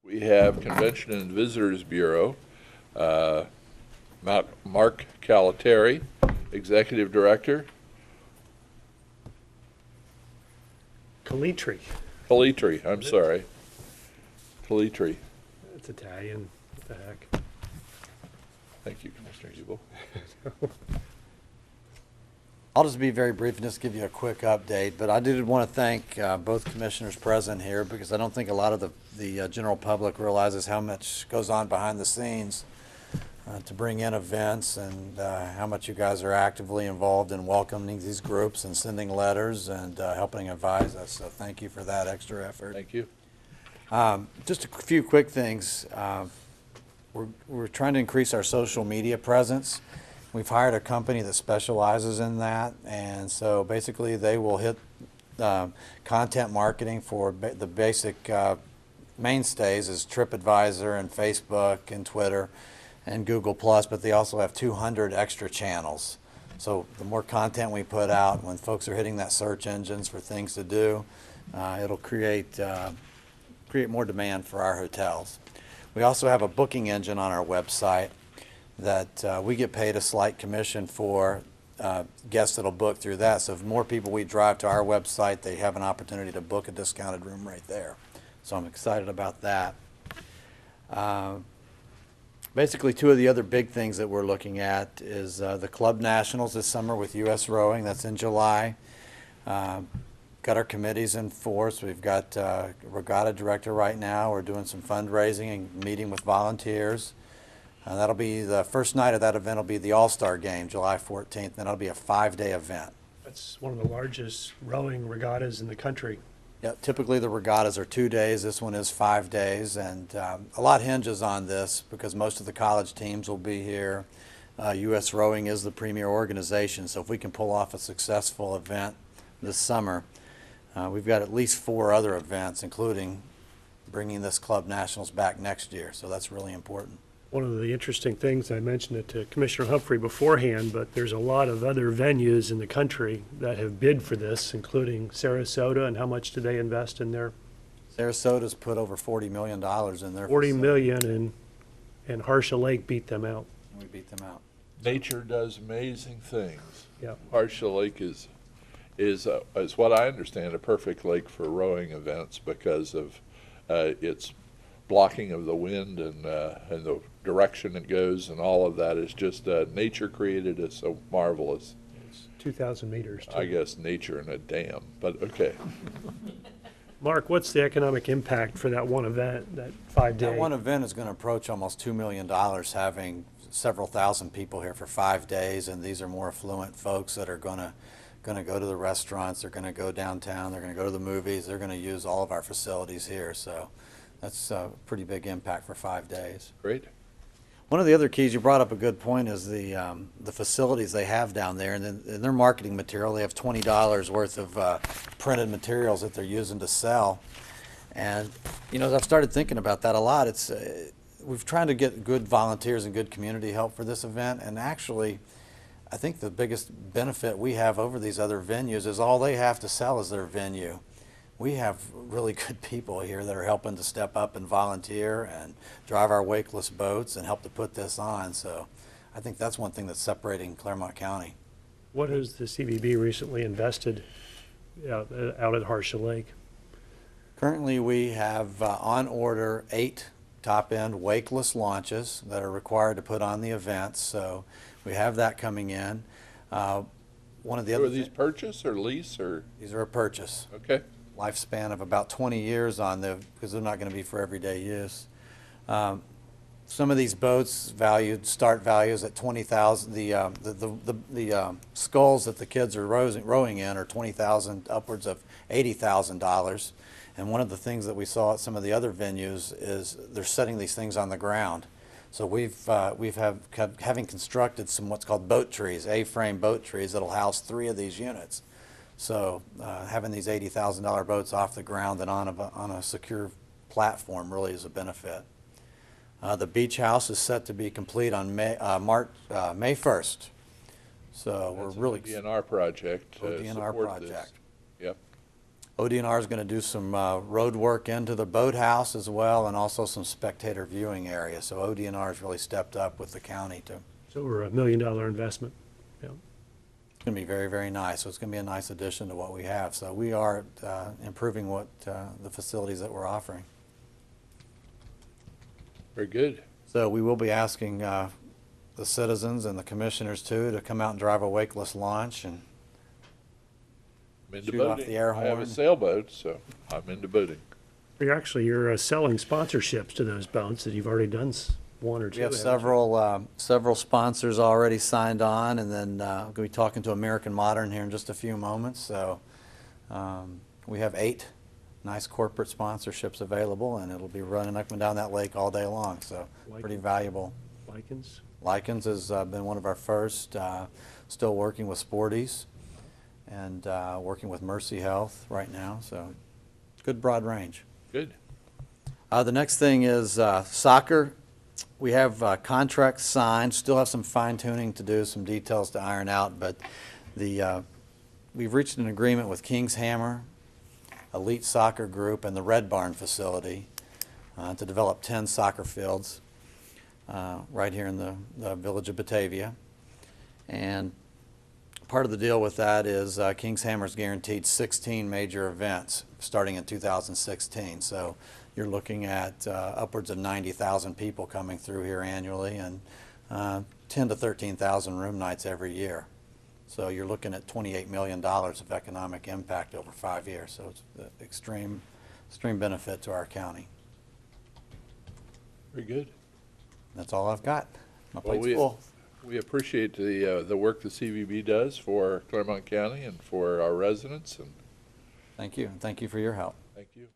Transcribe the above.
We have Convention and Visitors Bureau, Mark Calitri, Executive Director. Calitri. Calitri, I'm sorry. Calitri. It's Italian. What the heck? Thank you, Commissioner Hubel. I'll just be very brief and just give you a quick update, but I did want to thank both commissioners present here because I don't think a lot of the general public realizes how much goes on behind the scenes to bring in events and how much you guys are actively involved in welcoming these groups and sending letters and helping advise us. So thank you for that extra effort. Thank you. Just a few quick things. We're trying to increase our social media presence. We've hired a company that specializes in that, and so basically they will hit content marketing for the basic mainstays is TripAdvisor and Facebook and Twitter and Google+, but they also have 200 extra channels. So the more content we put out, when folks are hitting that search engines for things to do, it'll create more demand for our hotels. We also have a booking engine on our website that we get paid a slight commission for guests that'll book through that. So if more people we drive to our website, they have an opportunity to book a discounted room right there. So I'm excited about that. Basically, two of the other big things that we're looking at is the Club Nationals this summer with U.S. Rowing. That's in July. Got our committees in force. We've got a regatta director right now. We're doing some fundraising and meeting with volunteers. That'll be the first night of that event will be the All-Star Game, July 14th. Then it'll be a 5-day event. That's one of the largest rowing regattas in the country. Yeah, typically the regattas are 2 days. This one is 5 days, and a lot hinges on this because most of the college teams will be here. U.S. Rowing is the premier organization, so if we can pull off a successful event this summer, we've got at least 4 other events, including bringing this Club Nationals back next year, so that's really important. One of the interesting things, I mentioned it to Commissioner Humphrey beforehand, but there's a lot of other venues in the country that have bid for this, including Sarasota, and how much do they invest in their? Sarasota's put over $40 million in their $40 million, and Harsha Lake beat them out. We beat them out. Nature does amazing things. Yeah. Harsha Lake is what I understand, a perfect lake for rowing events because of its blocking of the wind and the direction it goes, and all of that is just nature created is so marvelous. It's 2,000 meters. Too. I guess nature in a dam, but okay. Mark, what's the economic impact for that one event, that 5-day? That one event is going to approach almost $2 million, having several thousand people here for 5 days, and these are more affluent folks that are going to go to the restaurants, they're going to go downtown, they're going to go to the movies, they're going to use all of our facilities here. So that's a pretty big impact for 5 days. Great. One of the other keys, you brought up a good point, is the facilities they have down there. And in their marketing material, they have $20 worth of printed materials that they're using to sell. And, you know, as I've started thinking about that a lot, we've tried to get good volunteers and good community help for this event. And actually, I think the biggest benefit we have over these other venues is all they have to sell is their venue. We have really good people here that are helping to step up and volunteer and drive our wakeless boats and help to put this on. So I think that's one thing that's separating Clermont County. What has the CVB recently invested out at Harsha Lake? Currently we have on order 8 top-end wakeless launches that are required to put on the events. So we have that coming in. One of the other Are these purchase or lease or? These are a purchase. Okay. Lifespan of about 20 years on them because they're not going to be for everyday use. Some of these boats start values at $20,000. The sculls that the kids are rowing in are $20,000 upwards of $80,000. And one of the things that we saw at some of the other venues is they're setting these things on the ground. So having constructed some what's called boat trees, A-frame boat trees that'll house 3 of these units. So having these $80,000 boats off the ground and on a secure platform really is a benefit. The beach house is set to be complete on May 1st. So That's we're really a DNR project. DNR project. Yep. ODNR is going to do some road work into the boathouse as well, and also some spectator viewing areas. So ODNR has really stepped up with the county to. It's over $1 million investment. Yeah. It's going to be very, very nice. So it's going to be a nice addition to what we have. So we are improving what the facilities that we're offering. Very good. So we will be asking the citizens and the commissioners too to come out and drive a wakeless launch and I'm into shoot off boating. the air I have a horn. sailboat, so I'm into boating. You're selling sponsorships to those boats that you've already done one or two. We have haven't you? several sponsors already signed on, and then we're going to be talking to American Modern here in just a few moments. So we have 8 nice corporate sponsorships available, and it'll be running up and down that lake all day long. So pretty valuable. Lichens? Likens has been one of our first, still working with Sporties and working with Mercy Health right now. So good broad range. Good. The next thing is soccer. We have contracts signed, still have some fine tuning to do, some details to iron out, but we've reached an agreement with King's Hammer, Elite Soccer Group, and the Red Barn facility to develop 10 soccer fields right here in the village of Batavia. And part of the deal with that is King's Hammer's guaranteed 16 major events starting in 2016. So you're looking at upwards of 90,000 people coming through here annually, and 10 to 13,000 room nights every year. So you're looking at $28 million of economic impact over 5 years. So it's an extreme benefit to our county. Very good. That's all I've got. My Well, plate's full. we appreciate the work the CVB does for Clermont County and for our residents, and Thank you, and thank you for your help. thank you.